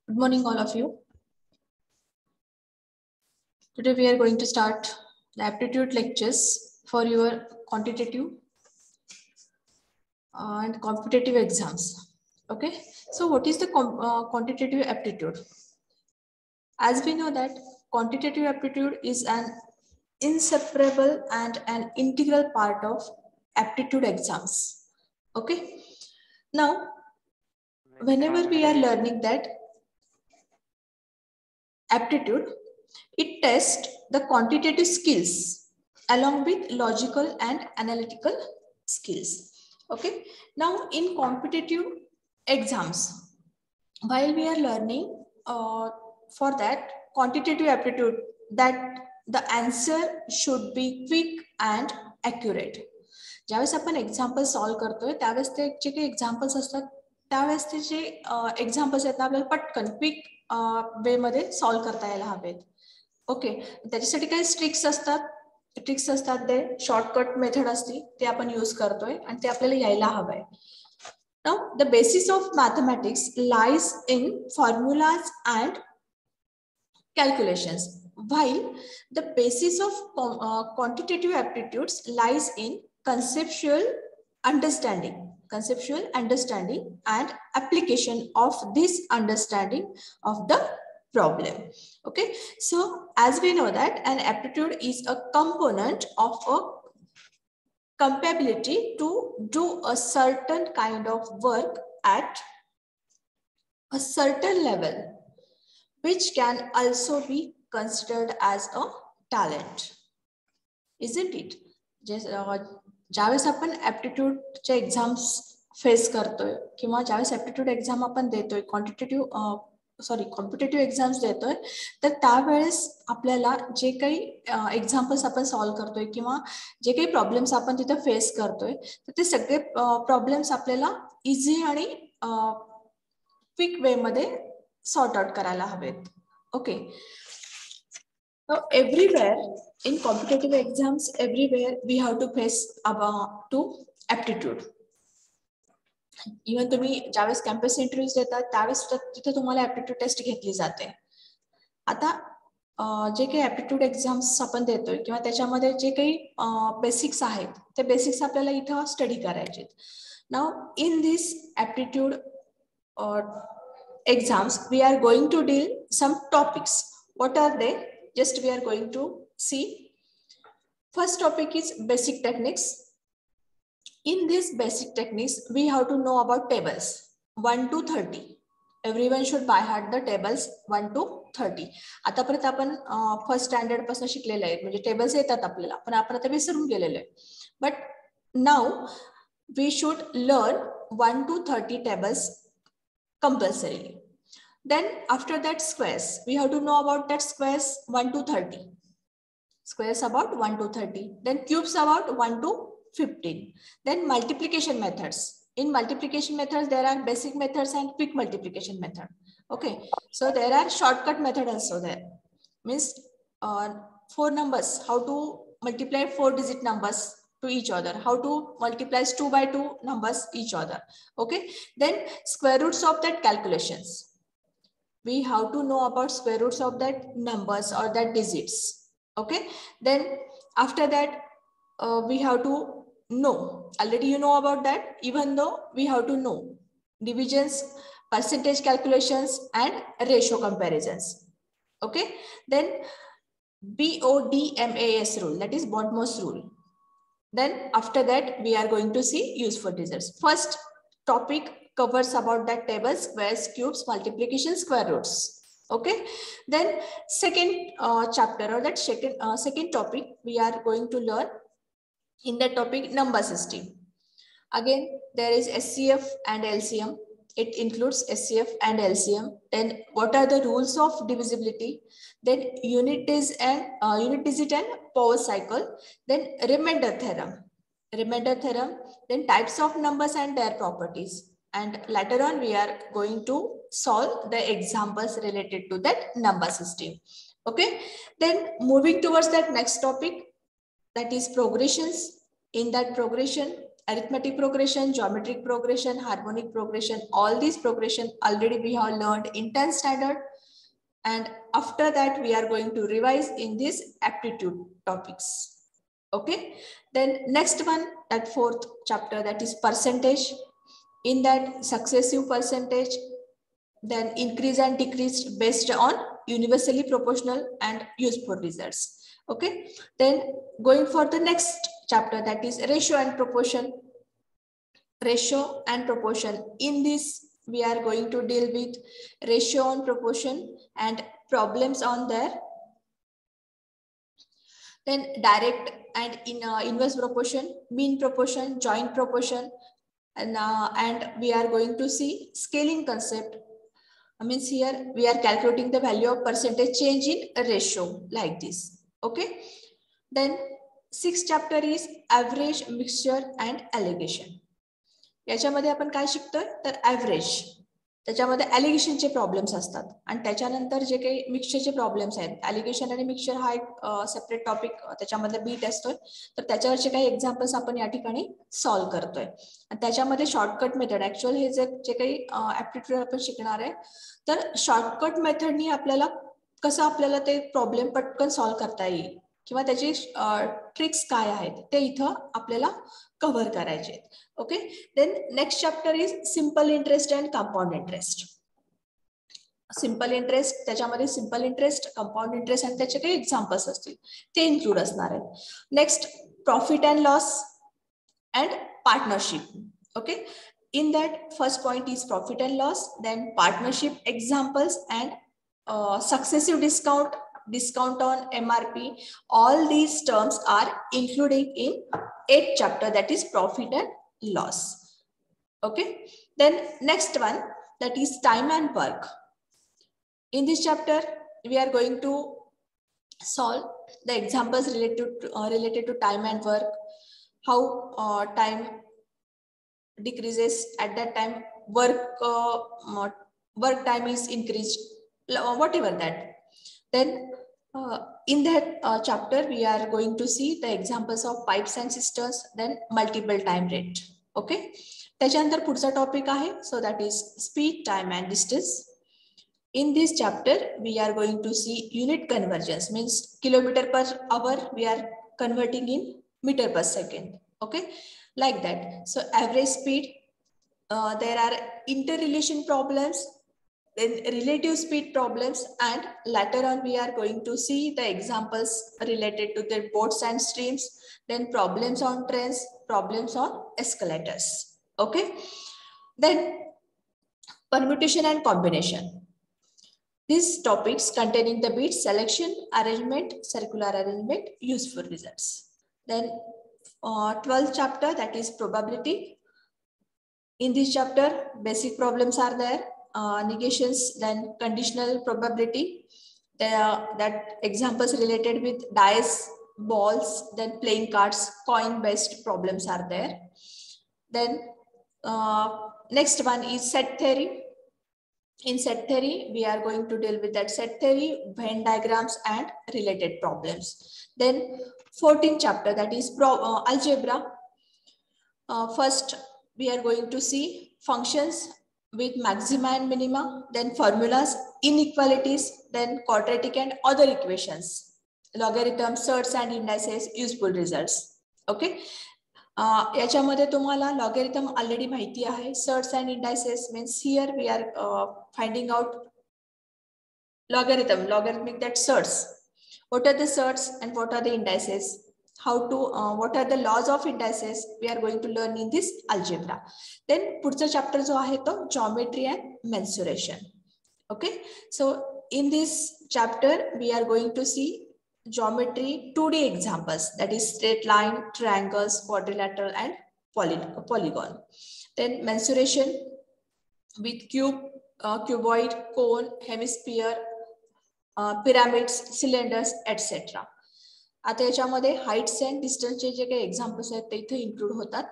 Good morning, all of you. Today we are going to start the aptitude lectures for your quantitative and competitive exams. Okay, so what is the quantitative aptitude? As we know that quantitative aptitude is an inseparable and an integral part of aptitude exams. Okay, now whenever we are learning that aptitude, it tests the quantitative skills along with logical and analytical skills. Okay. Now in competitive exams, while we are learning for that quantitative aptitude, that the answer should be quick and accurate. ज्यावेळेस आपण example solve करतोय त्यावेळेस ते जे काही examples असतात त्यावेळेस ते जे examples आहेत ना आपल्याला पटकन क्विक वे मध्ये सॉल्व्ह करता यायला हवेत. ओके, त्याच्यासाठी काही ट्रिक्स असतात ते शॉर्टकट मेथड असते ते आपण यूज करतोय आणि ते आपल्याला यायला हवंय. Now the basis of mathematics lies in formulas and calculations, while the basis of quantitative aptitudes lies in conceptual understanding and application of this understanding of the problem. Okay, so as we know that an aptitude is a component of a capability to do a certain kind of work at a certain level, which can also be considered as a talent, isn't it? ज्यावेळेस आपण ऍप्टिट्यूडचे exams face करतोय किंवा ज्यावेळेस aptitude exam आपण देतोय competitive exams देतोय तर त्यावेळेस आपल्याला जे काही एक्झाम्पल्स आपण सॉल्व्ह करतोय किंवा जे काही प्रॉब्लेम्स आपण तिथे फेस करतोय तर ते सगळे प्रॉब्लेम्स आपल्याला इझी आणि क्विक वे मध्ये सॉर्ट आउट करायला हवेत. Okay, so everywhere in competitive exams, everywhere we have to face to aptitude. Even तुम्ही ज्यावेळेस कॅम्पस इंटरव्ह्यूज देतात त्यावेळेस तिथे तुम्हाला ऍप्टिट्यूड टेस्ट घेतली जाते. आता जे काही ऍप्टिट्यूड एक्झाम्स आपण देतोय किंवा त्याच्यामध्ये जे काही बेसिक्स आहेत ते बेसिक्स आपल्याला इथं स्टडी करायचे. Now in this aptitude exams we are going to deal some topics. What are they? Just we are going to see. First topic is basic techniques. In this basic techniques we have to know about tables 1 to 30. Everyone should by heart the tables 1 to 30. आतापर्यंत आपण first standard पासून शिकलेले आहेत म्हणजे tables येतात आपल्याला पण आपण आता विसरून गेलेलो आहे. But now we should learn 1 to 30 tables compulsorily. Then after that squares, we have to know about that squares 1 to 30. Squares about 1 to 30. Then cubes about 1 to 15. Then multiplication methods. In multiplication methods, there are basic methods and quick multiplication method. Okay, so there are shortcut method also there. Means 4 numbers, how to multiply 4-digit numbers to each other, how to multiply 2 by 2 numbers each other. Okay, then square roots of that calculations. We have to know about square roots of that numbers or that digits. Okay, then after that we have to know, already you know about that, even though we have to know divisions, percentage calculations and ratio comparisons. Okay, then BODMAS rule, that is BODMAS rule. Then after that we are going to see useful results. First topic covers about that tables, squares, cubes, multiplication, square roots. Okay, then second chapter or that second topic we are going to learn in that topic number system. Again there is SCF and LCM. It includes SCF and LCM. Then what are the rules of divisibility? Then unit digit and power cycle. Then remainder theorem. Then types of numbers and their properties. And later on we are going to solve the examples related to that number system. Okay, then moving towards that next topic, that is progressions. In that progression arithmetic progression, geometric progression, harmonic progression, all these progression already we have learned in 10th standard. And after that, we are going to revise in this aptitude topics. Okay. Then next one, that fourth chapter, that is percentage. In that, successive percentage, then increase and decrease based on universally proportional and useful results. Okay. Then going for the next chapter, that is ratio and proportion. Ratio and proportion. In this, we are going to deal with ratio and proportion and problems on there. Then direct and inverse proportion, mean proportion, joint proportion, and we are going to see scaling concept. Means here we are calculating the value of percentage change in a ratio like this. Okay. Then sixth chapter is average, mixture and allegation. याच्यामध्ये आपण काय शिकतोय तर average, त्याच्यामध्ये ॲलिगेशनचे problems असतात आणि त्याच्यानंतर जे काही मिक्सचरचे प्रॉब्लेम्स आहेत, ॲलिगेशन आणि मिक्सचर हा एक सेपरेट टॉपिक त्याच्यामध्ये बीट असतोय, तर त्याच्यावरचे काही एक्झाम्पल्स आपण या ठिकाणी सॉल्व्ह करतोय. आणि त्याच्यामध्ये शॉर्टकट मेथड, ऍक्च्युअल हे जे काही ऍप्टिट्यूड आपण शिकणार आहे, तर शॉर्टकट मेथडनी आपल्याला कसं आपल्याला ते प्रॉब्लेम पटकन सॉल्व्ह करता येईल किंवा त्याची ट्रिक्स काय आहेत ते इथं आपल्याला कव्हर करायचे. Okay. Then next chapter is simple interest and compound interest. Simple interest, त्याच्यामध्ये सिंपल इंटरेस्ट, कंपाऊंड इंटरेस्ट आणि त्याचे काही एक्झाम्पल्स असतील ते इन्क्लूड असणार आहेत. Next profit and loss and partnership. Okay. In that, first point is profit and loss, then partnership examples and successive discount on MRP. All these terms are included in 8th chapter, that is profit and loss. Okay. Then next one, that is time and work. In this chapter, we are going to solve the examples related to time and work, how time decreases at that time, work time is increased, whatever that. Then in that chapter we are going to see the examples of pipes and cisterns, then multiple time rate. Okay. त्याच्यानंतर पुढचा topic आहे, so that is speed, time and distance. In this chapter we are going to see unit convergence, means kilometer per hour we are converting in meter per second. Okay, like that. So average speed, there are interrelation problems, then relative speed problems, and later on we are going to see the examples related to the boats and streams, then problems on trains, problems on escalators. Okay. Then permutation and combination. These topics containing the bit selection, arrangement, circular arrangement, useful results. Then 12th chapter, that is probability. In this chapter, basic problems are there, negations, then conditional probability. That examples related with dice, balls, then playing cards, coin based problems are there. Then next one is set theory. In set theory, we are going to deal with that set theory, Venn diagrams and related problems. Then 14th chapter, that is algebra. First, we are going to see functions with maxima and minima, then formulas, inequalities, then quadratic and other equations, logarithms, surds and indices, useful results. Okay. याच्यामध्ये तुम्हाला logarithm already माहिती आहे. Surds and indices means here we are finding out logarithmic that surds. What are the surds and what are the indices? How to what are the laws of indices? We are going to learn in this algebra. Then पुढचा chapter जो आहे तो geometry and mensuration. Okay, so in this chapter we are going to see geometry 2D examples, that is straight line, triangles, quadrilateral and polygon. Then mensuration with cube, cuboid, cone, hemisphere, pyramids, cylinders, etc. आता याच्यामध्ये Heights and डिस्टन्सचे जे काही examples आहेत ते इथे include होतात.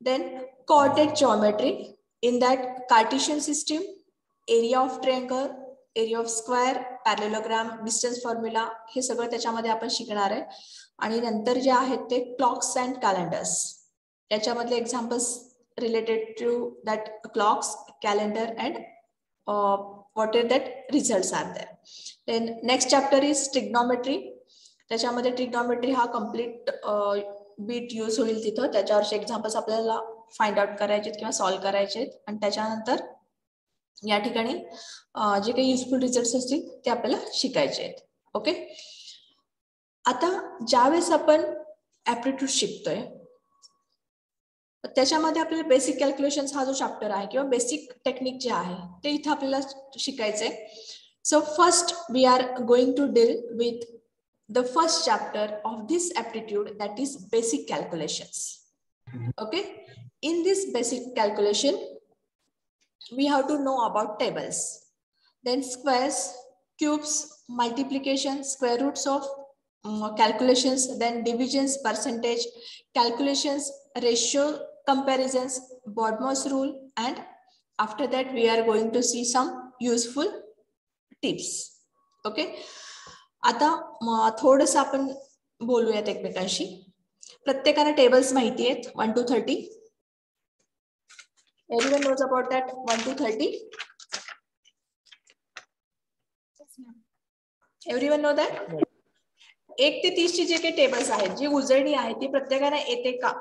Then coordinate geometry, in that Cartesian system, area of triangle, area of square, parallelogram, distance formula, हे सगळं त्याच्यामध्ये आपण शिकणार आहे. आणि नंतर जे आहेत ते क्लॉक्स अँड कॅलेंडर्स. याच्यामधले examples related to that clocks, calendar and what are that results are there. Then next chapter is trigonometry. त्याच्यामध्ये ट्रिग्नॉमेट्री हा कम्प्लीट बीट यूज होईल तिथं. त्याच्यावरचे एक्झाम्पल्स आपल्याला फाइंड आउट करायचे किंवा सॉल्व्ह करायचे आणि त्याच्यानंतर या ठिकाणी जे काही युजफुल रिझल्ट्स असतील ते आपल्याला शिकायचे आहेत. ओके, आता ज्यावेळेस आपण ऍप्टिट्यूड शिकतोय त्याच्यामध्ये आपल्याला बेसिक कॅल्क्युलेशन हा जो चॅप्टर आहे किंवा बेसिक टेक्निक जे आहे ते इथं आपल्याला शिकायचंय. So first we are going to deal with the first chapter of this aptitude, that is basic calculations. Okay, in this basic calculation we have to know about tables, then squares, cubes, multiplication, square roots of calculations, then divisions, percentage calculations, ratio comparisons, BODMAS rule, and after that we are going to see some useful tips. Okay, आता थोडंसं आपण बोलूयात एकमेकांशी. प्रत्येकाला tables माहिती आहेत 1 to 30. Everyone knows about that 1 to 30. Everyone know that? 1 ते 30 ची जे काही टेबल्स आहेत, जी उजळणी आहे ती प्रत्येकाला येते का?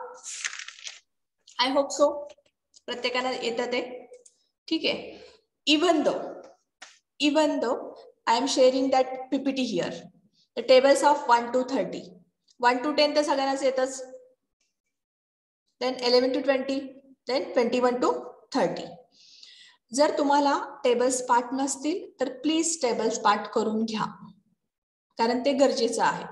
आय होप सो प्रत्येकाला येतं ते. ठीक आहे. Even though I am sharing that PPT here, the tables of 1 to 30, 1 to 10 तर सगळ्यांनाच येतच. Then 11 to 20. Then 21 to 30. जर तुम्हाला टेबल्स पाठ नसतील तर प्लीज टेबल्स पाठ करून घ्या, कारण ते गरजेचं आहे.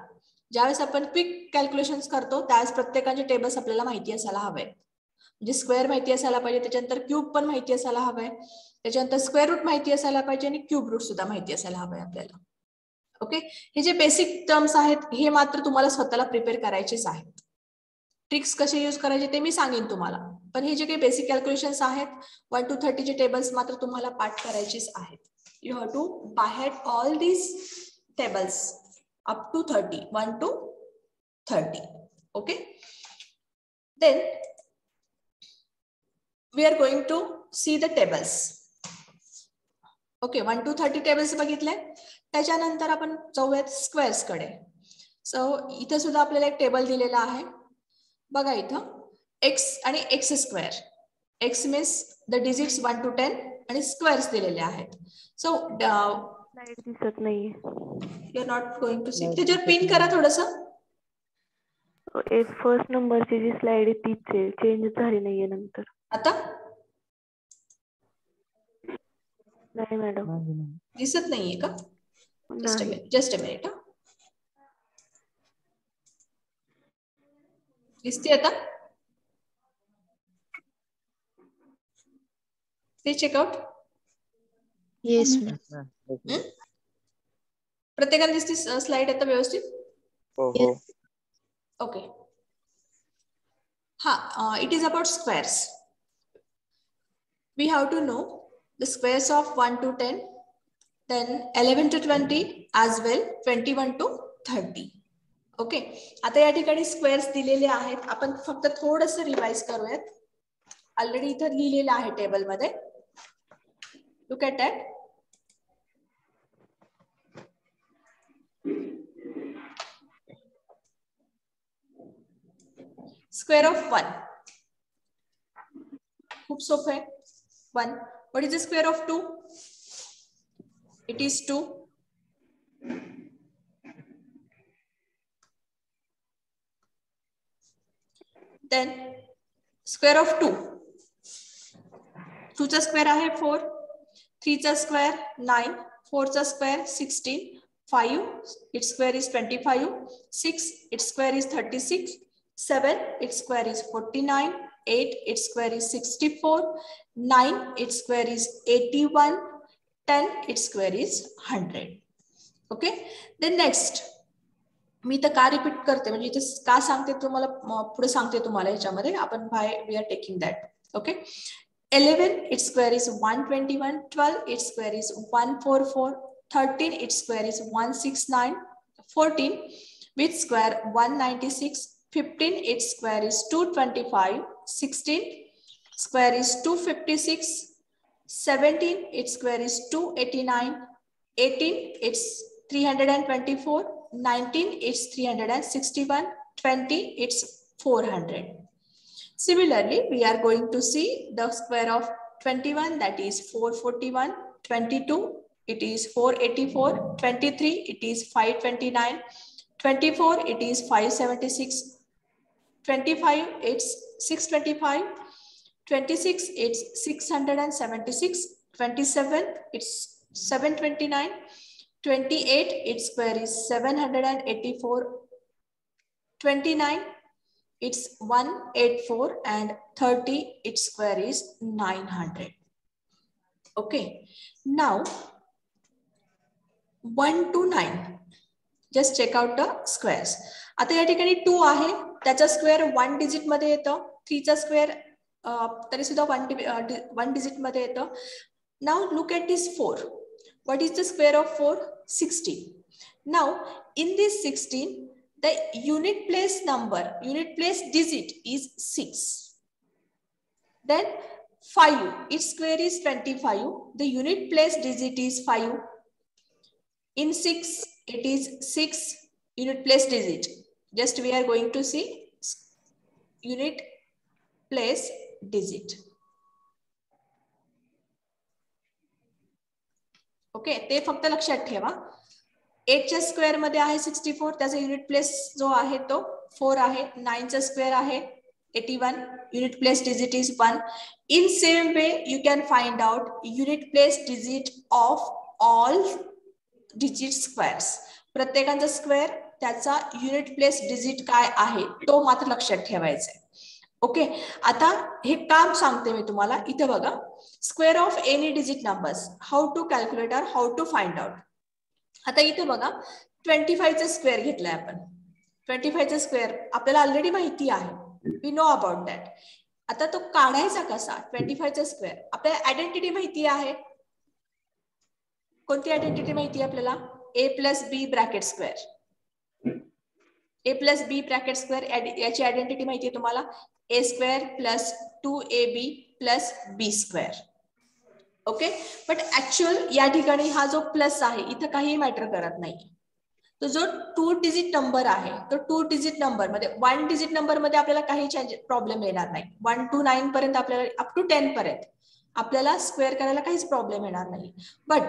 ज्यावेळेस आपण क्विक कॅल्क्युलेशन्स करतो त्यावेळेस प्रत्येकाचे टेबल्स आपल्याला माहिती असायला हवे. म्हणजे स्क्वेअर माहिती असायला पाहिजे, त्याच्यानंतर क्यूब पण माहिती असायला हवंय, त्याच्यानंतर स्क्वेअर रूट माहिती असायला पाहिजे आणि क्यूब रूट सुद्धा माहिती असायला हवंय आपल्याला. ओके, हे जे बेसिक टर्म्स आहेत हे मात्र तुम्हाला स्वतःला प्रिपेअर करायचेच आहेत. ट्रिक्स कसे यूज करायचे ते मी सांगेन तुम्हाला, पण हे जे काही बेसिक कॅल्क्युलेशन्स आहेत 1 to 30 चे टेबल्स मात्र तुम्हाला पाठ करायचेच आहेत. You have to by heart all these tables up to 30, 1 to 30. Okay, then we are going to see the tables. Okay, 1 to 30 tables बघितले. त्याच्यानंतर आपण जाऊयात स्क्वेअर्स कडे. सो इथे सुद्धा आपल्याला एक टेबल दिलेला आहे बघा. इथं x आणि x square, x means the digits 1 to 10 आणि स्क्वेअर्स दिलेले आहेत. सो स्लाइड दिसत नाहीये. You are not going to see. त्याच्यावर पिन करा थोडंसं. फर्स्ट नंबरची जी स्लाइड आहे तीच आहे, चेंज झाली नाहीये नंतर. आता नाही मॅडम, दिसत नाहीये का? नाही. Just a minute. दिसते आता? ते चेकआउट. येस. प्रत्येकाला दिसते स्लाइड आता व्यवस्थित? ओके. हा, it is about squares. We have to know the squares of 1 to 10, then 11 to 20 as well, 21 to 30. Okay, आता या ठिकाणी स्क्वेअर्स दिलेले आहेत. आपण फक्त थोडंसं रिवाइज करूयात. ऑलरेडी इथं लिहिलेलं आहे टेबल मध्ये. Look at that. Square of 1 खूप सोपं आहे. 1. What is the square of 2? It is 2. Then square of 2. 2 चा स्क्वेअर आहे 4. 3 चा स्क्वेअर 9. 4 चा square 16. 5 its square is 25. 6 its square is 36. 7 its square is 49. 8 its square is 64. 9 its square is 81. 10 its square is 100. Okay, then next मी तर का repeat करते म्हणजे इथे का सांगते तुम्हाला, पुढे सांगते तुम्हाला. ह्याच्यामध्ये आपण we are taking that. Okay, 11 its square is 121. 12 its square is 144. 13 its square is 169. 14 with square 196. 15 its square is 225, 16 square is 256, 17 its square is 289, 18 it's 324, 19 it's 361, 20 it's 400. Similarly, we are going to see the square of 21, that is 441, 22 it is 484, 23 it is 529, 24 it is 576, 25 it's 625, 26 it's 676, 27 it's 729, 28 its square is 784, 29 it's 184, and 30 its square is 900. Okay, now 1 to 9 just check out the squares. आता या ठिकाणी 2 आहे, त्याचा square 1 digit मध्ये येतं, 3 चा square तरी सुद्धा 1 डिजिट मध्ये येतं. Now look at this 4. What is the square of 4? 16. Now in this 16 the unit place number, unit place digit is 6. Then 5, its square is 25. The unit place digit is 5. In 6, it is 6 unit place digit. Just we are going to see unit place digit. Okay, ते फक्त लक्षात ठेवा. 8 च्या square मध्ये आहे 64, त्याचा unit place जो आहे तो 4 आहे. 9 चा स्क्वेअर आहे 81, unit place digit is 1. In same way you can find out unit place digit of all digit squares. प्रत्येकाचा स्क्वेअर त्याचा युनिट प्लेस डिजिट काय आहे तो मात्र लक्षात ठेवायचा आहे. ओके, आता हे काम सांगते मी तुम्हाला. इथे बघा, square of any digit numbers, how to calculate or how to find out. आता इथे बघा 25 चा स्क्वेअर घेतलाय आपण. 25 चा स्क्वेअर आपल्याला ऑलरेडी माहिती आहे, वी नो अबाउट दॅट. आता तो काढायचा कसा? 25 चा स्क्वेअर आपल्याला आयडेंटिटी माहिती आहे. कोणती आयडेंटिटी माहिती आहे आपल्याला? a plus B bracket square. a plus B bracket square याची आयडेंटिटी माहिती आहे तुम्हाला. a square plus 2ab plus b square. Okay, but actual या ठिकाणी हा जो प्लस आहे इथं काही मॅटर करत नाही. तो जो 2 डिजिट नंबर आहे तो 2 डिजिट नंबर मध्ये 1 डिजिट नंबर मध्ये आपल्याला काही प्रॉब्लेम येणार नाही. 1 to 9 पर्यंत आपल्याला अप टू 10 पर्यंत आपल्याला स्क्वेअर करायला काहीच प्रॉब्लेम येणार नाही. बट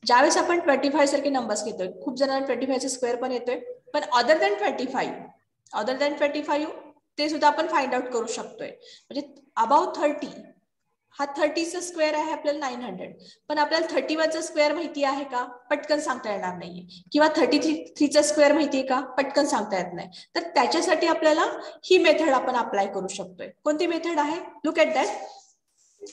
ज्यावेळेस आपण 25 सारखे नंबर्स घेतोय, खूप जणांना 25 चा स्क्वेअर पण येतोय, पण अदर दॅन 25 ते सुद्धा आपण फाइंड आउट करू शकतोय. म्हणजे अबाउट 30, हा 30 चा स्क्वेअर आहे आपल्याला 900, पण आपल्याला 31 चा स्क्वेअर माहिती आहे का? पटकन सांगता येणार नाहीये. किंवा 33 चा स्क्वेअर माहिती आहे का? पटकन सांगता येत नाही. तर त्याच्यासाठी आपल्याला ही मेथड आपण अप्लाय करू शकतोय. कोणती मेथड आहे? Look at that.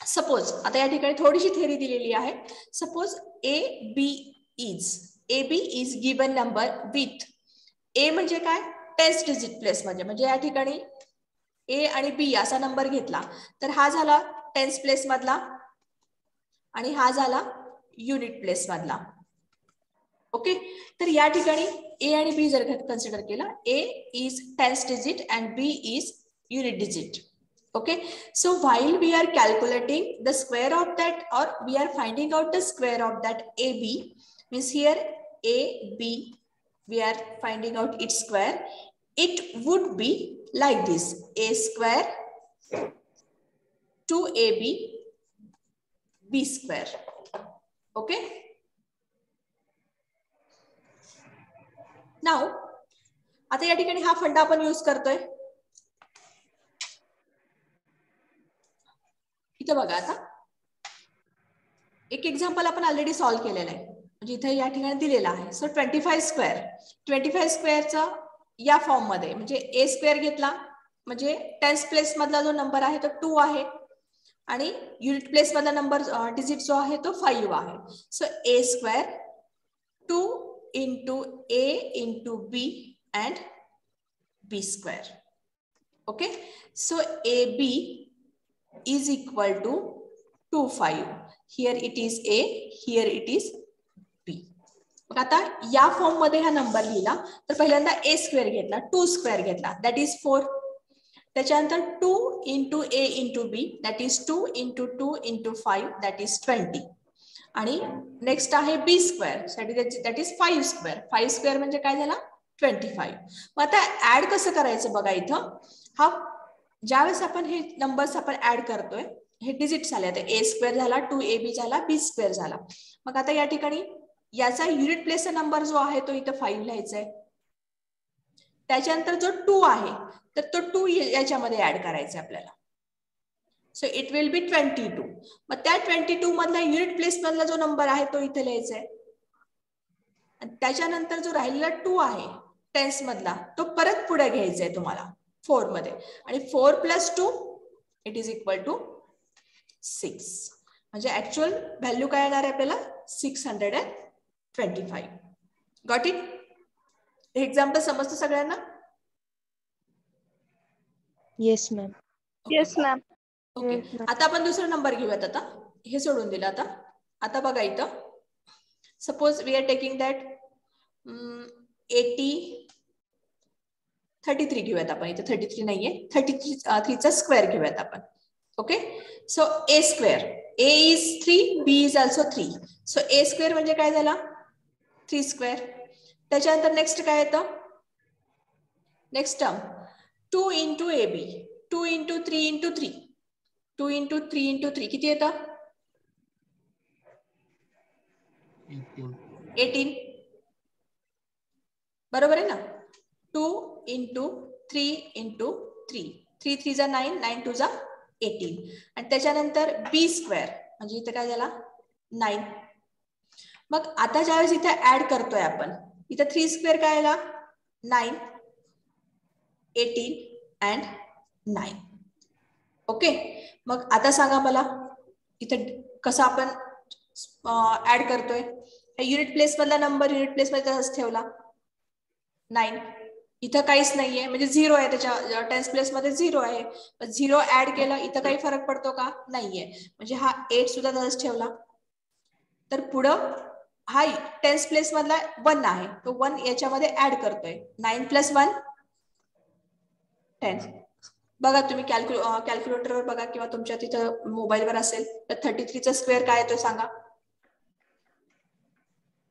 सपोज आता या ठिकाणी थोडीशी थेरी दिलेली आहे. Suppose A B is given number with A म्हणजे काय? 10 डिजिट प्लेस म्हणजे या ठिकाणी ए आणि बी असा नंबर घेतला तर हा झाला 10 प्लेस मधला आणि हा झाला युनिट प्लेस मधला. ओके, तर या ठिकाणी ए आणि बी जर कन्सिडर केला, A is 10 digit and B is unit digit. Okay, so while we are calculating the square of that, or we are finding out the square of that AB, means here AB, we are finding out its square. It would be like this: A square 2AB B square. Okay. Now, आता या ठिकाणी हा फंडा आपण use करतोय. इथे बघा, आता एक एक्झाम्पल आपण ऑलरेडी सॉल्व्ह केलेलं आहे, म्हणजे इथे या ठिकाणी दिलेला आहे. सो 25 स्क्वेअरचा या फॉर्म मध्ये म्हणजे ए स्क्वेअर घेतला म्हणजे 10 प्लेस मधला जो नंबर आहे तो 2 आहे आणि युनिट प्लेस मधला नंबर डिजिट जो आहे तो 5 आहे. So A square 2 into A into B and B square. Okay, so A B is equal to 25. Here it is A, here it is B. मग आता या फॉर्म मध्ये हा नंबर लिहिला तर पहिल्यांदा a स्क्वेअर घेतला, 2 स्क्वेअर घेतला, दॅट इज 4. त्याच्यानंतर 2 into a into b, that is 2 into 2 into 5, that is 20. आणि नेक्स्ट आहे b square, that is 5 square. 5 square म्हणजे काय झाला 25. मग आता ऍड कसं करायचं बघा. इथं हा ज्यावेळेस आपण हे नंबर्स आपण ऍड करतोय, हे डिजिट्स आले. आता a स्क्वेअर झाला, 2ab झाला, b स्क्वेअर झाला. मग आता या ठिकाणी याचा युनिट प्लेसचा नंबर जो आहे तो इथं 5 लिहायचा आहे. त्याच्यानंतर जो 2 आहे तर तो 2 याच्यामध्ये ऍड करायचा आपल्याला. So it will be 22. मग त्या 22 मधला युनिट प्लेस मधला जो नंबर आहे तो इथे लिहायचा आहे. त्याच्यानंतर जो राहिलेला 2 आहे टेन्स मधला तो परत पुढे घ्यायचा आहे तुम्हाला 4 मध्ये. आणि 4 plus 2 it is equal to 6. म्हणजे ऍक्च्युअल व्हॅल्यू काय येणार आहे आपल्याला 625. Got it? हे एक्झाम्पल समजतं सगळ्यांना? Yes ma'am. Yes ma'am. Okay. आता आपण दुसरा नंबर घेऊयात. आता हे सोडून दिलं. आता बघा इथं suppose we are taking that 33 घेऊयात आपण. इथं 33 नाहीये, 33 चा स्क्वेअर घेऊयात आपण. Okay. So a square, a is 3, b is also 3. So a square म्हणजे काय झाला 3 स्क्वेअर. त्याच्यानंतर नेक्स्ट काय येतं, next term 2 into ab, 2 into 3 into 3, 2 into 3 into 3 किती येतं 18. बरोबर आहे ना. 2 इंटू 3 इंटू 3, 3 3 जा 9, 9 2 जा 18. आणि त्याच्यानंतर b स्क्वेअर म्हणजे इथं काय झाला 9. मग आता ज्यावेळेस इथे ऍड करतोय आपण, इथं 3 स्क्वेअर काय आला 9, 18 अँड 9. ओके. मग आता सांगा मला इथं कसं आपण ऍड करतोय. युनिट प्लेस मधला नंबर युनिट प्लेस मध्ये तसंच ठेवला 9. इथं काहीच नाहीये म्हणजे 0 आहे, त्याच्या टेन्स प्लेस मध्ये 0 आहे. 0 ऍड केलं, इथं काही फरक पडतो का नाहीये. म्हणजे हा 8 सुद्धा तसंच ठेवला. तर पुढं हा टेन्स प्लेस मधला 1 आहे, तो 1 याच्यामध्ये ऍड करतोय. 9 प्लस 1 10. बघा तुम्ही कॅल्क्युलेटरवर बघा किंवा तुमच्या तिथं मोबाईलवर असेल तर 33 चा स्क्वेअर काय येतो सांगा.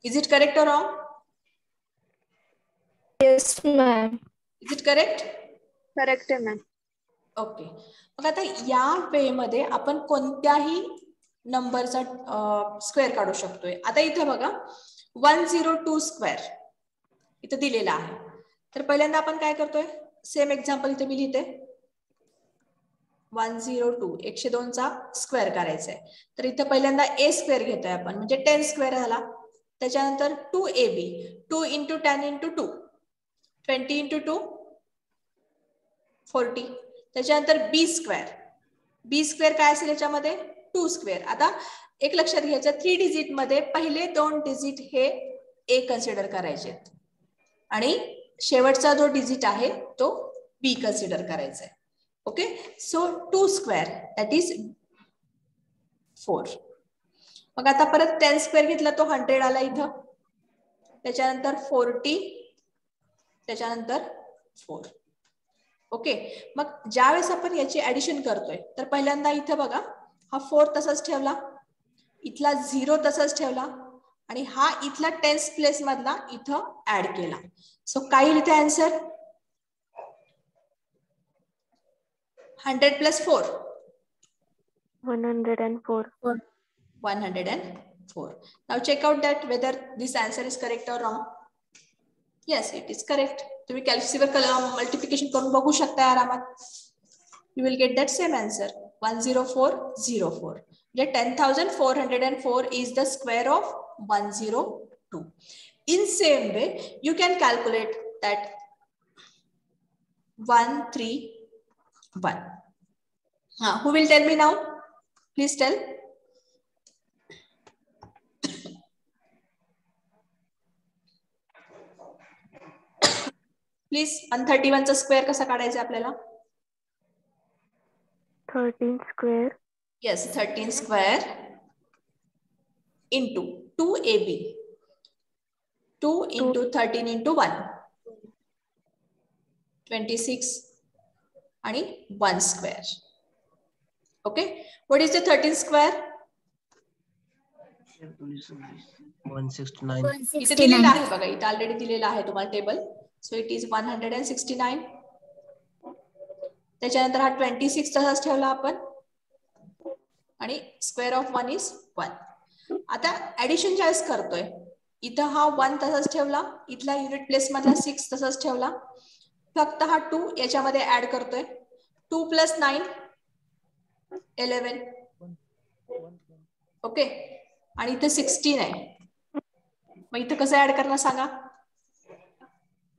इज इट करेक्ट और wrong? Yes ma'am. Is it correct? Correct आहे मॅम. ओके. मग आता या वे मध्ये आपण कोणत्याही नंबरचा स्क्वेअर काढू शकतोय. आता इथे बघा 102 स्क्वेअर इथं दिलेला आहे. तर पहिल्यांदा आपण काय करतोय, सेम एक्झाम्पल इथे मी लिहिते. 102 102 चा स्क्वेअर करायचा आहे. तर इथं पहिल्यांदा a स्क्वेअर घेतोय आपण म्हणजे 10 स्क्वेअर झाला. त्याच्यानंतर 2ab, 2 इंटू 10 इंटू 2, 20 इंटू 2 40. त्याच्यानंतर b स्क्वेअर, b स्क्वेअर काय असेल याच्यामध्ये 2 स्क्वेअर. आता एक लक्षात घ्यायचं 3 डिजिट मध्ये पहिले 2 डिजिट हे a कन्सिडर करायचे आणि शेवटचा जो डिजिट आहे तो b कन्सिडर करायचा आहे. Okay. So 2 square that is 4. मग आता परत 10 स्क्वेअर घेतला तो 100 आला इथं. त्याच्यानंतर 40, त्याच्यानंतर 4. ओके. मग ज्यावेळेस आपण याची ऍडिशन करतोय तर पहिल्यांदा इथं बघा हा 4 तसाच ठेवला, इथला 0 तसाच ठेवला आणि हा इथला 10th प्लेस मधला इथं ऍड केला. सो काय येईल इथे answer 100 plus 4 104. 104. Now check out that whether this answer is correct or wrong. Yes, it is correct. तुम्ही कॅल्क्युलेटरवर मल्टिप्लिकेशन करून बघू शकता आरामात. You will get that same answer 10404. म्हणजे 10,404 is the square of 102. In same way, you can calculate that 131. Who will tell me now? Please tell. Please 131 चा square कसा काढायचा आपल्याला? 13 square. Yes 13 square into 2ab. 2 into 13 into 1. 26 आणि 1 square. Okay. What is the 13 square? 169. इथे दिलेलं आहे बघा, इथे ऑलरेडी दिलेलं आहे तुम्हाला टेबल. So it is 169. त्याच्यानंतर हा 26 तसाच ठेवला आपण आणि स्क्वेअर ऑफ 1 इज 1. आता ऍडिशन ज्यावेळेस करतोय इथं हा 1 तसाच ठेवला, इथला युनिट प्लेस मधला 6 तसाच ठेवला, फक्त हा 2 याच्यामध्ये ऍड करतोय. 2 + 9 11. ओके. आणि इथे 16 आहे. मग इथं कसं ऍड करणार सांगा?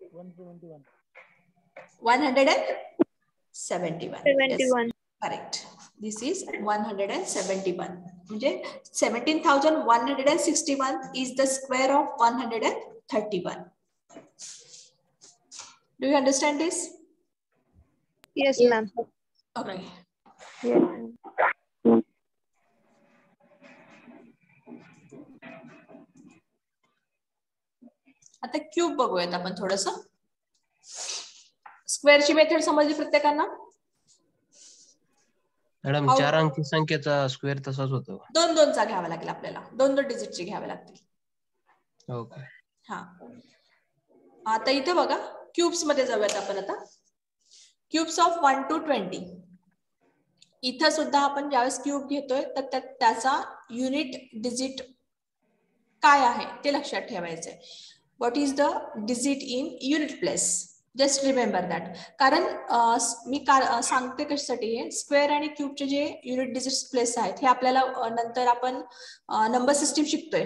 171. करेक्ट. This is 171. म्हणजे 17,161 is the square of 131. Do you understand this? Yes, ma'am. Okay. Yes. आता क्यूब बघूयात आपण थोडस. स्क्वेअरची मेथड समजली प्रत्येकांना? मॅडम 4 अंकी संख्येचा स्क्वेअर तसाच होतो. 2-2चा घ्यावा लागेल आपल्याला. 2 डिजिटची घ्यावे लागतील. ओके. हा. आता इथे बघा क्यूब्स मध्ये जाऊयात आपण आता. Cubes of 1 to 20. इथं सुद्धा आपण ज्यावेळेस क्यूब घेतोय तर त्याचा युनिट डिजिट काय आहे ते लक्षात ठेवायचंय. What is the digit in unit place? Just remember that. कारण मी सांगते कशासाठी हे, स्क्वेअर आणि क्यूबचे जे युनिट डिजिट प्लेस आहेत हे आपल्याला नंतर आपण नंबर सिस्टीम शिकतोय.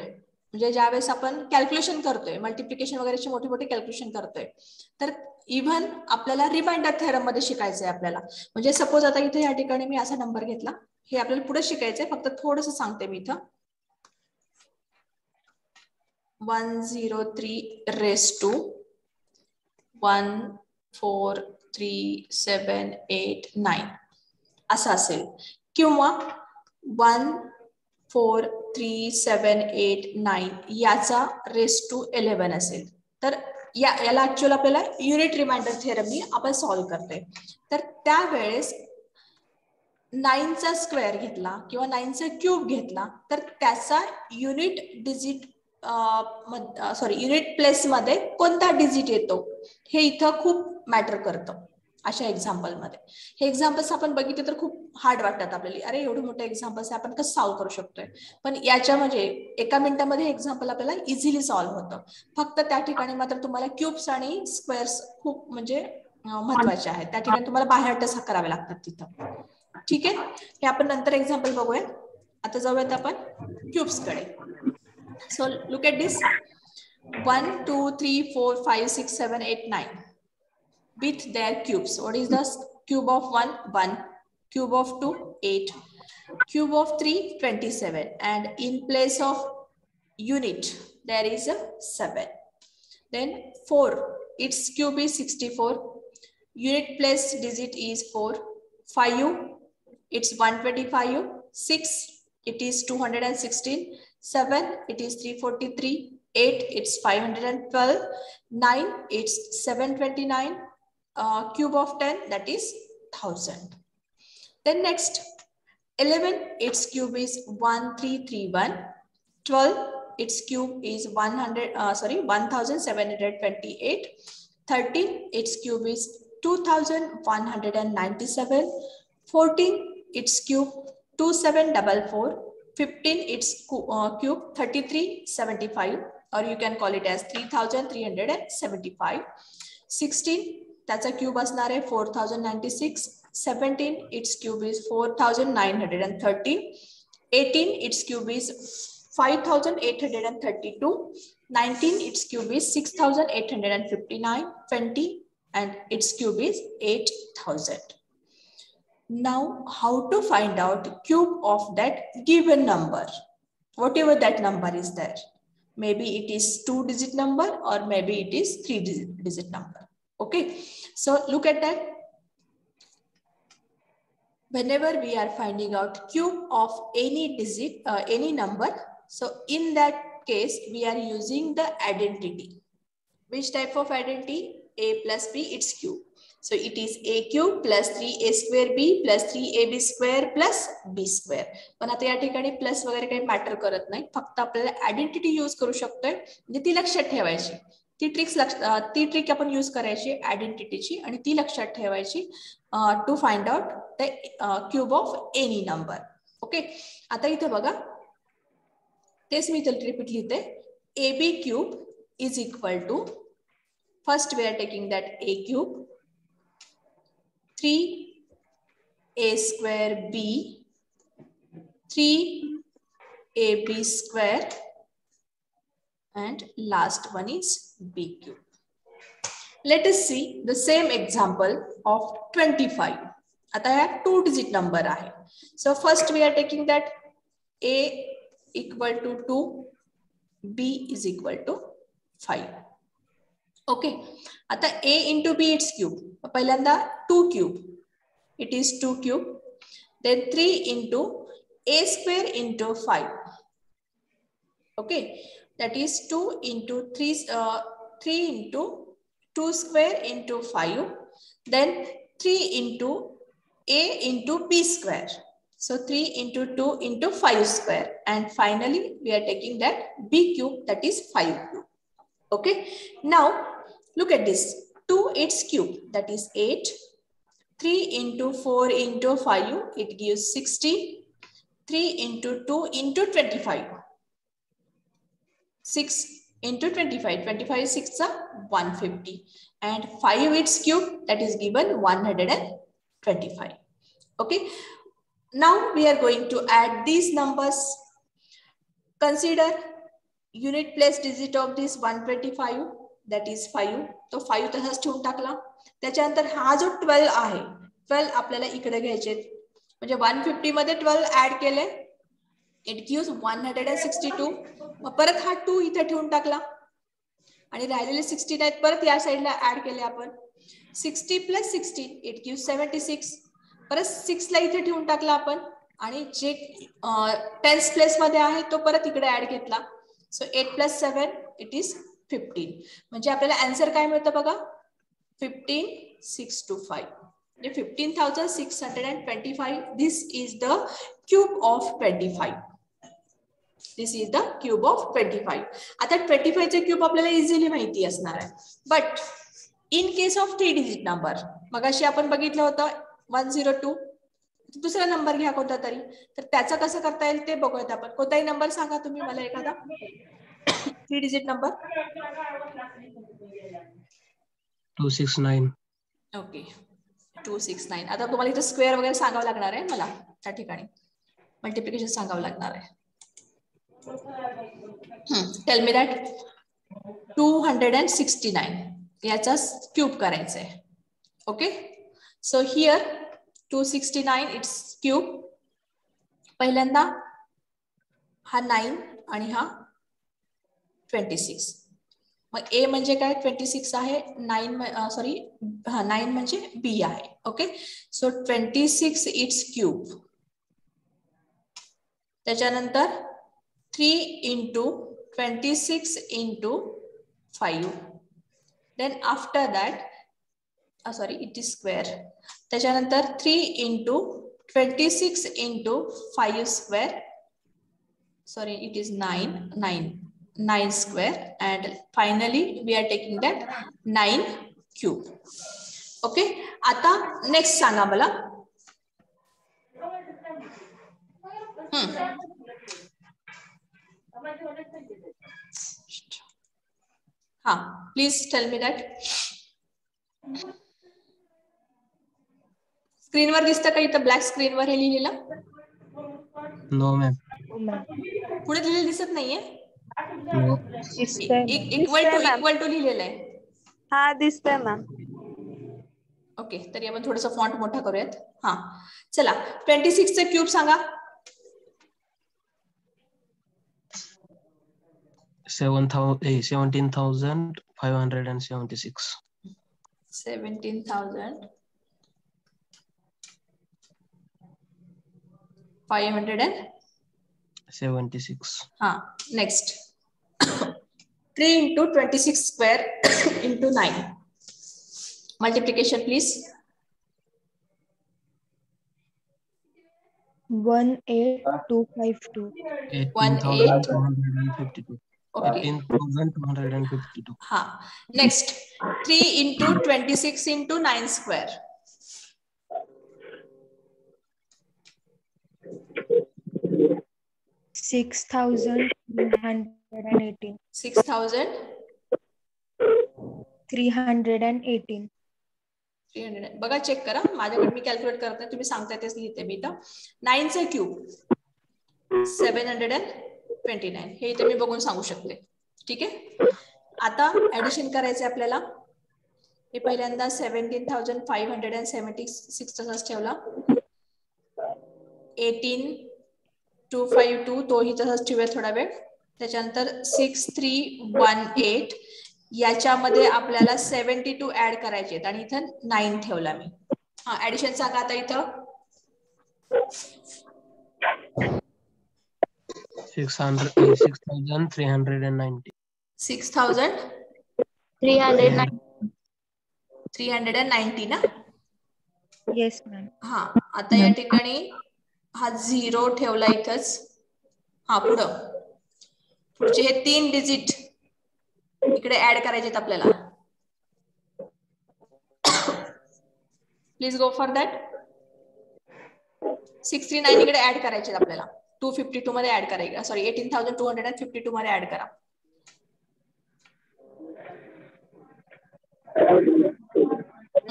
म्हणजे ज्यावेळेस आपण कॅल्क्युलेशन करतोय, मल्टिप्लिकेशन वगैरेचे मोठे मोठे कॅल्क्युलेशन करतोय, तर इव्हन आपल्याला रिमाइंडर थेरम मध्ये शिकायचंय आपल्याला. म्हणजे सपोज आता इथे या ठिकाणी मी असा नंबर घेतला, हे आपल्याला पुढे शिकायचंय, फक्त थोडंसं सांगते मी इथं. 103 raised to 14379 असं असेल, किंवा 14379 याचा रेस टू 11 असेल. तर याला ऍक्च्युअली आपल्याला युनिट रिमाइंडर थेरमनी आपण सॉल्व्ह करतोय. तर त्यावेळेस 9चा स्क्वेअर घेतला किंवा 9चा क्यूब घेतला तर त्याचा युनिट डिजिट युनिट प्लेस मध्ये कोणता डिजिट येतो हे इथं खूप मॅटर करतं अशा एक्झाम्पल मध्ये. हे एक्झाम्पल्स आपण बघितले तर खूप हार्ड वाटतात आपल्याला, अरे एवढे मोठे एक्झाम्पल्स आपण कसं सॉल्व्ह करू शकतोय. पण याच्या म्हणजे एका मिनिटामध्ये एक्झाम्पल आपल्याला इझिली सॉल्व्ह होतं. फक्त त्या ठिकाणी मात्र तुम्हाला क्यूब्स आणि स्क्वेअर्स खूप म्हणजे महत्वाचे आहेत. त्या ठिकाणी तुम्हाला बाहेर टस करावे लागतात तिथं. ठीक आहे. हे आपण नंतर एक्झाम्पल बघूया. आता जाऊयात आपण क्यूब्स कडे. So look at this. 1, 2, 3, 4, 5, 6, 7, 8, 9 with their cubes. What is the cube of 1? 1. Cube of 2? 8. Cube of 3? 27. And in place of unit, there is a 7. Then 4. Its cube is 64. Unit place digit is 4. 5. It's 125. 6. It is 216. 7, it is 343. 8, it's 512. 9, it's 729. Cube of 10, that is 1000. Then next, 11, its cube is 1331. 12, its cube is 1728. 13, its cube is 2197. 14, its cube 2744. 15, its cube 3375, or you can call it as 3375. 16, that's a cube असणार आहे 4096. 17, its cube is 4913. 18, its cube is 5832. 19, its cube is 6859. 20, and its cube is 8000. Now, how to find out cube of that given number? Whatever that number is there. Maybe it is 2-digit number or maybe it is 3-digit number. Okay. So look at that. Whenever we are finding out cube of any digit, any number, so in that case, we are using the identity. Which type of identity? A plus B, it's cube. So it is a cube plus 3a square b plus 3ab square plus b square. पण आता या ठिकाणी plus वगैरे काही matter करत नाही, फक्त आपल्याला आयडेंटिटी यूज करू शकतोय, म्हणजे ती लक्षात ठेवायची. ती ट्रिक आपण यूज करायची आयडेंटिटीची आणि ती लक्षात ठेवायची to find out the cube of any number. Okay, आता इथे बघा, तेच मी इथे रिपीट लिहिते. ab cube is equal to, first we are taking that a cube, 3a square b, 3ab square, and last one is b cube. Let us see the same example of 25. आता हा 2-digit number आहे. So first we are taking that a equal to 2, b is equal to 5. Okay, आता a into b its cube. पहिल्यांदा 2 cube, it is 2 cube. Then 3 into a square into 5. Okay, that is 2 into 3 into 2 square into 5. Then 3 into a into b square. So 3 into 2 into 5 square. And finally, we are taking that b cube, that is 5 cube. Okay, now look at this. 2 its cube, that is 8. 3 into 4 into 5, it gives 60. 3 into 2 into 25. 6 into 25. 25 is 6 are 150. And 5 its cube, that is given 125. Okay, now we are going to add these numbers. Consider unit place digit of this 125, that is 5. तो 5 तसाच ठेवून टाकला. त्याच्यानंतर हा जो 12 आहे, 12 आपल्याला इकडे घ्यायचे, म्हणजे 150 मध्ये 12 ऍड केले, इट गिव्स 162. मग परत हा 2 इथे ठेवून टाकला आणि राहिलेले 16 आहेत, परत या साइडला ऍड केले आपण. 60 plus 16, इट गिव्स 76. परत 6 ला इथे ठेवून टाकला आपण आणि जे 10th प्लेस मध्ये आहे तो परत इकडे ऍड घेतला. सो 8 plus 7, it is 15. म्हणजे आपल्याला आन्सर काय मिळतं बघा, 15,625. म्हणजे 15,625. This is the cube of 25. This is the cube of 25. आता 25 चे क्यूब आपल्याला इझिली माहिती असणार आहे. But in case of 3-digit number, मगाशी आपण बघितलं होतं 102. दुसरा नंबर घ्या कोणता तरी, तर त्याचं कसं करता येईल ते बघूयात आपण. कोणताही नंबर सांगा तुम्ही मला एखादा 3-digit नंबर. 269. ओके, 269. आता तुम्हाला इथे स्क्वेअर वगैरे सांगावं लागणार आहे मला, त्या ठिकाणी मल्टिप्लिकेशन सांगावं लागणार आहे. टेल मी दॅट 269 याचा क्यूब करायचं आहे. Okay, so here 269 it's cube. पहिल्यांदा हा 9 आणि हा 26. मग ए म्हणजे काय, 26 आहे. 9 सॉरी, 9 म्हणजे बी आहे. Okay, so 26 it's cube. त्याच्यानंतर 3 into 26 into 5. Then after that, sorry, it is square. त्याच्यानंतर 3 into 26 into 5 square. Sorry, it is 9 square. And finally, we are taking that 9 cube. Okay, आता next सांगा मला. हा, please tell me that. स्क्रीनवर दिसतं का इथं black स्क्रीनवर हे लिहिलेलं? No ma'am. पुढे लिहिलेलं दिसत नाहीये? इक्वल टू लिहिलेलं आहे. हा, दिसतंय मॅम. ओके, तरी आपण थोडंसं फॉन्ट मोठा करूयात. हा, चला 26 चे क्यूब सांगा. 17,576. 17,576. हा, next 3 into 26 square into 9. Multiplication, please. 18252. 18,252. Okay. 18,252. Ha. Next, 3 into 26 into 9 square. 6,318. 6,000. 318. 300. बघा चेक करा, माझ्याकडे मी कॅल्क्युलेट करत नाही, तुम्ही सांगताय तेच लिहिते मी इथं. 9 चा क्यूब 729. हे इथे मी बघून सांगू शकते. ठीक आहे. आता ऍडिशन करायचे आपल्याला. हे पहिल्यांदा 17,576 तसाच ठेवला. 18,252 तोही तसाच ठेवूया थोडा वेळ. त्याच्यानंतर 6,318 याच्यामध्ये आपल्याला 72 ऍड करायचे आहेत आणि इथं 9 ठेवला मी. हा, ऍडिशन सांगा आता इथं. 6,390. 6,390 ना. Yes, ma'am. हा, आता या ठिकाणी हा 0 ठेवला इथंच. हा, पुढचे हे 3 डिजिट इकडे ऍड करायचे आहेत आपल्याला. Please go for that. 639 इकडे ऍड करायचे आपल्याला. 252 मध्ये ऍड करायचे. सॉरी, 18,252 मध्ये ऍड करा.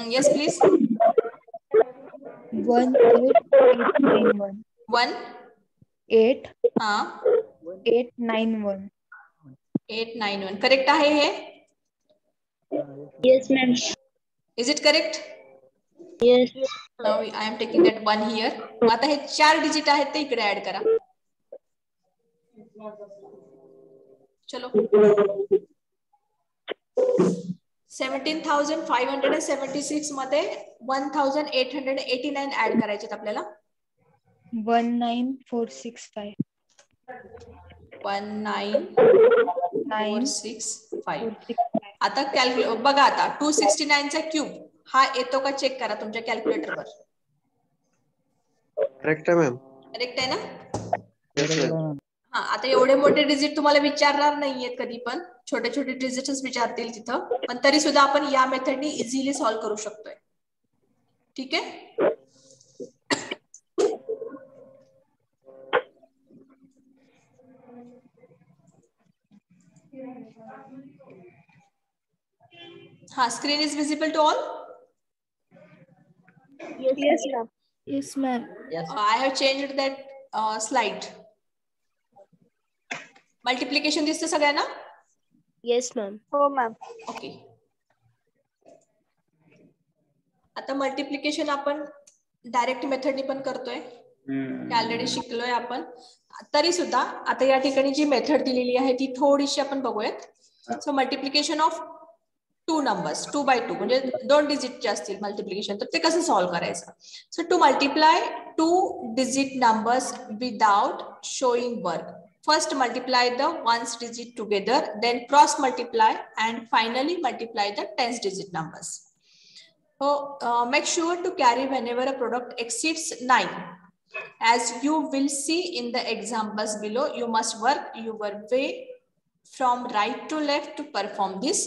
Yes please. 18891. 1891 891. करेक्ट आहे हे? Yes, ma'am. Is it correct? Yes. Now I am taking that 1 here. आता हे 4 डिजिट आहेत ते इकडे ऍड करा. चलो. 17,576 मध्ये 1,889 ऍड करायचे आपल्याला. 19465. 19465. आता बघा, आता 269 चा क्यूब हा येतो का चेक करा तुमच्या कॅल्क्युलेटरवर. करेक्ट आहे मॅम. करेक्ट आहे ना? हा, आता एवढे मोठे डिजिट तुम्हाला विचारणार नाहीयेत कधी पण, छोटे छोटे डिजिटच विचारतील तिथं, पण तरी सुद्धा आपण या मेथडनी इझिली सॉल्व्ह करू शकतोय. ठीक आहे. हा, screen is visible to all. Yes, ma'am. Yes, ma'am. I have changed that slide. Multiplication दिसतं सगळ्यांना? Yes, ma'am. Oh, ma'am. Okay. आता मल्टिप्लिकेशन आपण डायरेक्ट मेथडनी पण करतोय, ऑलरेडी शिकलोय आपण. तरी सुद्धा आता या ठिकाणी जी मेथड दिलेली आहे ती थोडीशी आपण बघूयात. सो मल्टिप्लिकेशन ऑफ 2 नंबर्स 2 by 2 म्हणजे 2 डिजिटचे असतील मल्टिप्लिकेशन, तर ते कसं सॉल्व्ह करायचं. So to multiply 2 digit numbers without showing work, first multiply the ones digit together, then cross multiply and finally multiply the tens digit numbers. So make sure to carry whenever a product exceeds 9. As you will see in the examples below, you must work your way from right to left to perform this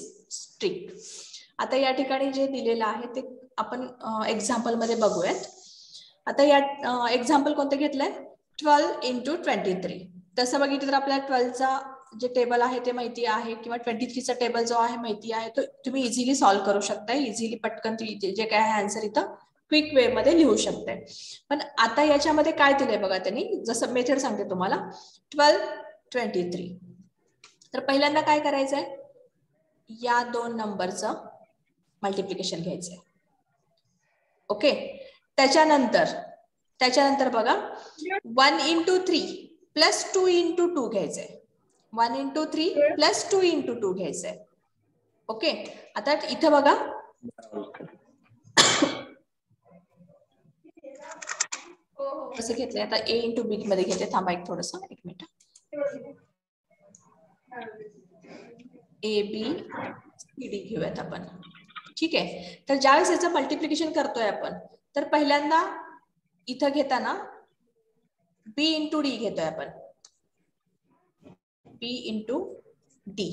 trick. आता या ठिकाणी जे दिलेलं आहे ते आपण example मध्ये बघूयात. आता या एक्झाम्पल कोणतं घेतलंय? 12 into 23. तसं बघितलं तर आपल्याला 12चा जे टेबल आहे ते माहिती आहे, किंवा 23चा टेबल जो आहे माहिती आहे, तो तुम्ही इझिली सॉल्व्ह करू शकता. इझिली पटकन जे काय आहे आन्सर इथं क्विक वे मध्ये लिहू शकते. पण आता याच्यामध्ये काय दिलंय बघा त्यांनी, जसं मेथड सांगते तुम्हाला. 12, 23. तर पहिल्यांदा काय करायचंय, या 2 नंबरचं मल्टिप्लिकेशन घ्यायचंय. ओके. त्याच्यानंतर बघा 1 into 3 plus 2 into 2 घ्यायचंय. 1 into 3 plus 2 into 2 घ्यायचंय. ओके. आता इथं बघा कसं घेतलंय. आता A into B मध्ये घेते. थांबा एक थोडस, 1 मिनिट. ABCD घेऊयात आपण. ठीक आहे. तर ज्यावेळेस याचं मल्टिप्लिकेशन करतोय आपण, तर पहिल्यांदा इथं घेताना B इंटू डी घेतोय आपण. B into D.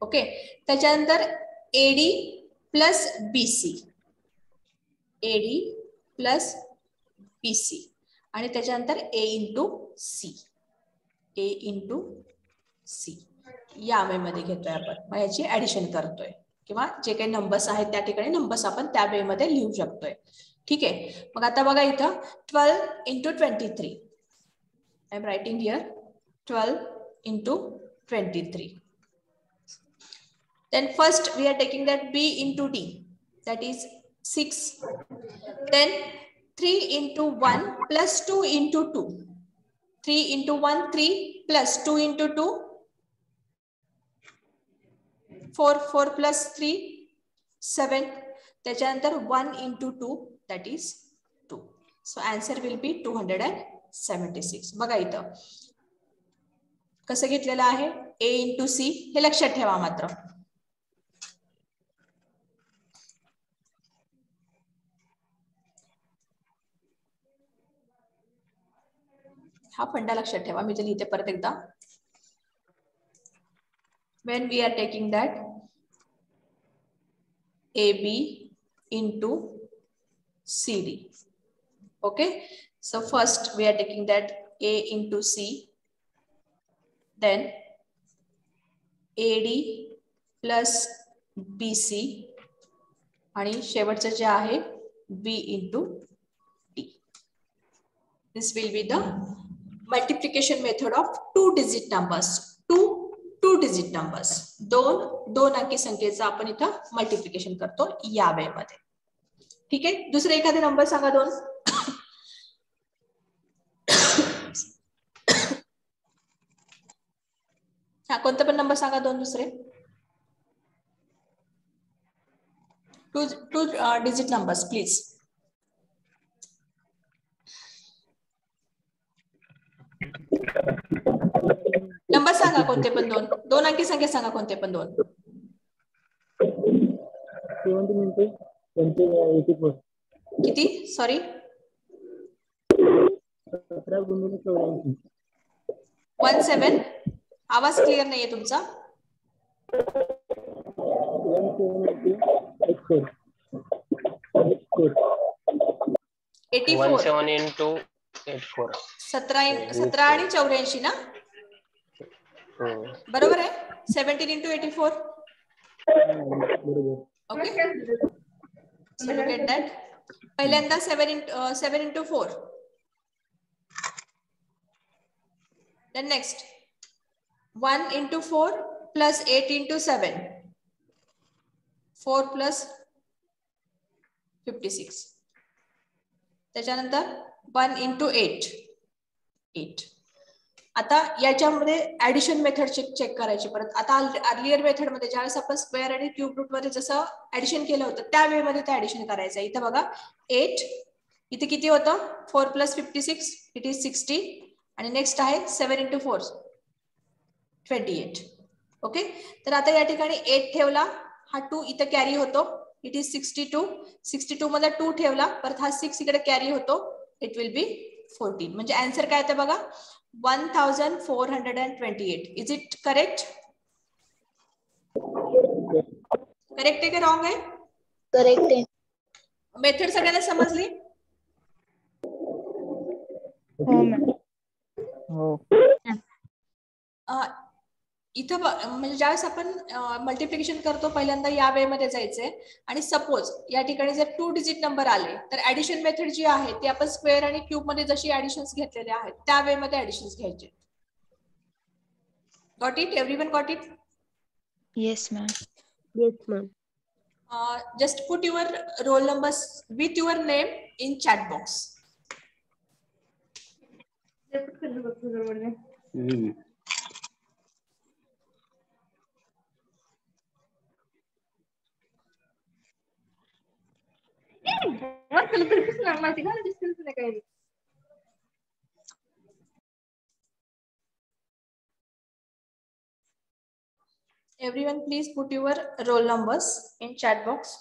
ओके. त्याच्यानंतर AD plus BC. AD plus BC. आणि त्याच्यानंतर A into C. A into C. या वे मध्ये घेतोय आपण. मग याची ऍडिशन करतोय किंवा जे काही नंबर्स आहेत त्या ठिकाणी नंबर्स आपण त्या वे मध्ये लिहू शकतोय. ठीक आहे. मग आता बघा इथं 12 into 23. I am writing here 12 into 23. Then first we are taking that B into D, that is 6. Then 3 into 1 plus 2 into 2. 3 into 1 3 plus 2 into 2 4. 4 plus 3 7. त्याच्यानंतर 1 into 2, that is 2. So answer will be 276. बघा इथं कसं घेतलेलं आहे A into C. हे लक्षात ठेवा मात्र. हा फंडा लक्षात ठेवा. मी ते लिहिते परत एकदा. When we are taking that AB into CD. Okay. So first we are taking that A into C. Then AD plus BC आणि शेवटचं जे आहे B into D. This will be the multiplication method of two digit numbers. Two digit numbers. दोन अंकी संख्येचं आपण इथं multiplication करतो या वे मध्ये. ठीक आहे. दुसरे एखादे नंबर सांगा दोन. हा कोणते पण नंबर सांगा दोन दुसरे. Two digit numbers please. Number सांगा कोणते पण दोन अंकी संख्या सांगा कोणते पण दोन. 84. किती सॉरी 17. आवाज क्लिअर नाहीये तुमचा. 84. 17 into 84. 17 आणि 84 ना. बरोबर आहे. 17 into 84. Okay. So look at that. पहिल्यांदा 7 into 4. Then next 1 into 4 plus 8 into 7. 4 plus 56. त्याच्यानंतर 1 into 8. 8. आता याच्यामध्ये ऍडिशन मेथड चेक करायची परत. आता अर्लियर मेथड मध्ये ज्यावेळेस आपण स्क्वेअर आणि क्यूब रूट मध्ये जसं ऍडिशन केलं होतं त्या वेळेमध्ये ते ऍडिशन करायचं. इथं बघा 8. इथे किती होतं 4 plus 56 इट इज 60. आणि नेक्स्ट आहे 7 into 4 28. ओके. तर आता या ठिकाणी 8 ठेवला. हा 2 इथं कॅरी होतो. It is 62. 62 मध्ये 2 ठेवला परत हा 6 इकडे कॅरी होतो. It will be 14. म्हणजे आन्सर काय येतं बघा 1428. Is it correct? करेक्ट आहे का रॉंग आहे? करेक्ट आहे. मेथड सगळ्यांना समजली? हो. इथं म्हणजे ज्यावेळेस आपण मल्टिप्लिकेशन करतो पहिल्यांदा या वे मध्ये जायचंय. आणि सपोज या ठिकाणी जर 2 डिजिट नंबर आले तर ऍडिशन मेथड जी आहे ती आपण स्क्वेअर आणि क्यूब मध्ये जशी ऍडिशन्स घेतलेले आहेत त्या वे मध्ये ऍडिशन्स घ्यायचे. Got it? Everyone got it? Yes ma'am. Yes ma'am. Just put your roll numbers with your name in chat box. Everyone, please put your roll numbers in chat box.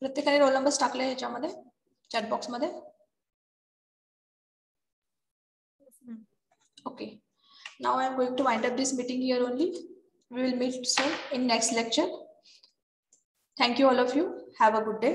प्रत्येकाने roll numbers टाकले ह्याच्यामध्ये chat box मध्ये. Okay. Now I am going to wind up this meeting here only. We will meet soon in next lecture. Thank you all of you. Have a good day.